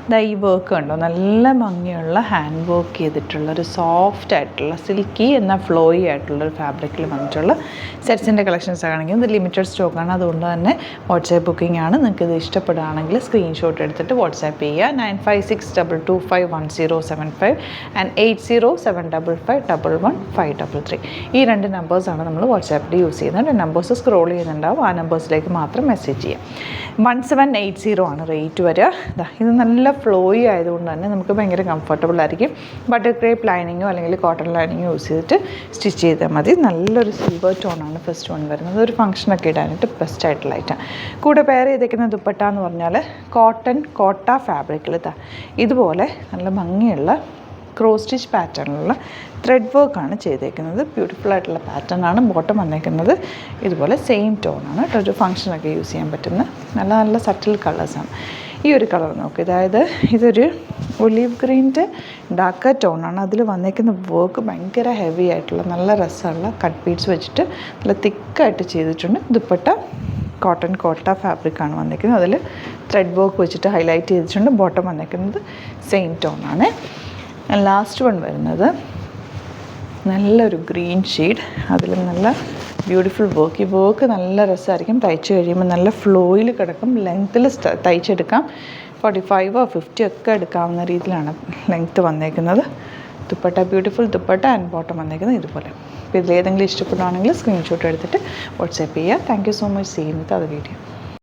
ഇതാ ഈ വർക്ക് കണ്ടോ, നല്ല ഭംഗിയുള്ള ഹാൻഡ് വർക്ക് ചെയ്തിട്ടുള്ള ഒരു സോഫ്റ്റ് ആയിട്ടുള്ള സിൽക്കി എന്ന ഫ്ലോയി ആയിട്ടുള്ള ഒരു ഫാബ്രിക്കിൽ വന്നിട്ടുള്ള സെറ്റ്സിൻ്റെ കളക്ഷൻസ് ആണെങ്കിൽ ഇത് ലിമിറ്റഡ് സ്റ്റോക്കാണ്. അതുകൊണ്ട് തന്നെ വാട്സാപ്പ് ബുക്കിംഗ് ആണ്. നിങ്ങൾക്ക് ഇത് ഇഷ്ടപ്പെടുകയാണെങ്കിൽ സ്ക്രീൻഷോട്ട് എടുത്തിട്ട് വാട്സാപ്പ് ചെയ്യുക. 9562251075 ആൻഡ് 8075551533. ഈ 2 നമ്പേഴ്സാണ് നമ്മൾ വാട്സാപ്പിൽ യൂസ് ചെയ്യുന്നത്. നമ്പേഴ്സ് സ്ക്രോൾ ചെയ്യുന്നുണ്ടാവും, ആ നമ്പേഴ്സിലേക്ക് മാത്രം മെസ്സേജ് ചെയ്യാം. 1780 ആണ് റേറ്റ് വരിക. ഇത് നല്ല ഫ്ലോയി ആയതുകൊണ്ട് തന്നെ നമുക്ക് ഭയങ്കര കംഫർട്ടബിൾ ആയിരിക്കും. ബട്ടർ ക്രേപ്പ് ലൈനിങ്ങോ അല്ലെങ്കിൽ കോട്ടൺ ലൈനിങ്ങോ യൂസ് ചെയ്തിട്ട് സ്റ്റിച്ച് ചെയ്താൽ മതി. നല്ലൊരു സിൽവർ ടോണാണ് ഫസ്റ്റ് വൺ വരുന്നത്. ഒരു ഫംഗ്ഷനൊക്കെ ഇടാനായിട്ട് ബെസ്റ്റ് ആയിട്ടുള്ള ഐറ്റം. കൂടെ പെയർ ചെയ്തേക്കുന്ന ദുപ്പട്ട എന്ന് പറഞ്ഞാൽ കോട്ട ഫാബ്രിക്കിൽ ഇതുപോലെ നല്ല ഭംഗിയുള്ള ക്രോസ് സ്റ്റിച്ച് പാറ്റേണിലുള്ള ത്രെഡ് വർക്കാണ് ചെയ്തേക്കുന്നത്. ബ്യൂട്ടിഫുൾ ആയിട്ടുള്ള പാറ്റേൺ ആണ്. ബോട്ടം വന്നേക്കുന്നത് ഇതുപോലെ സെയിം ടോണാണ്. ഒരു ഫംഗ്ഷനൊക്കെ യൂസ് ചെയ്യാൻ പറ്റുന്ന നല്ല നല്ല സട്ടിൽ കളേഴ്സാണ്. ഈ ഒരു കളർ നോക്കുക, അതായത് ഇതൊരു ഒലീവ് ഗ്രീൻ്റെ ഡാർക്ക് ടോണാണ്. അതിൽ വന്നേക്കുന്ന വർക്ക് ഭയങ്കര ഹെവി ആയിട്ടുള്ള നല്ല രസമുള്ള കട്ട് ബീഡ്സ് വെച്ചിട്ട് നല്ല തിക്കായിട്ട് ചെയ്തിട്ടുണ്ട്. ദുപ്പട്ട കോട്ട ഫാബ്രിക്കാണ് വന്നേക്കുന്നത്. അതിൽ ത്രെഡ് വർക്ക് വെച്ചിട്ട് ഹൈലൈറ്റ് ചെയ്തിട്ടുണ്ട്. ബോട്ടം വന്നേക്കുന്നത് സെയിം ടോണാണ്. ലാസ്റ്റ് വൺ വരുന്നത് നല്ലൊരു ഗ്രീൻ ഷെയ്ഡ്, അതിൽ നല്ല ബ്യൂട്ടിഫുൾ വർക്ക്. ഈ വർക്ക് നല്ല രസമായിരിക്കും. തയ്ച്ച് കഴിയുമ്പോൾ നല്ല ഫ്ലോയിൽ കിടക്കും. ലെങ്ത്തിൽ തയ്ച്ചെടുക്കാം. 45 or 50 ഒക്കെ എടുക്കാവുന്ന രീതിയിലാണ് ലെങ്ത്ത് വന്നേക്കുന്നത്. Dupatta beautiful dupatta and bottom വന്നേക്കുന്നത് ഇതുപോലെ. അപ്പോൾ ഇതിലേതെങ്കിലും ഇഷ്ടപ്പെടുകയാണെങ്കിൽ സ്ക്രീൻഷോട്ട് എടുത്തിട്ട് വാട്സാപ്പ് ചെയ്യുക. Thank you so much. See you with other video.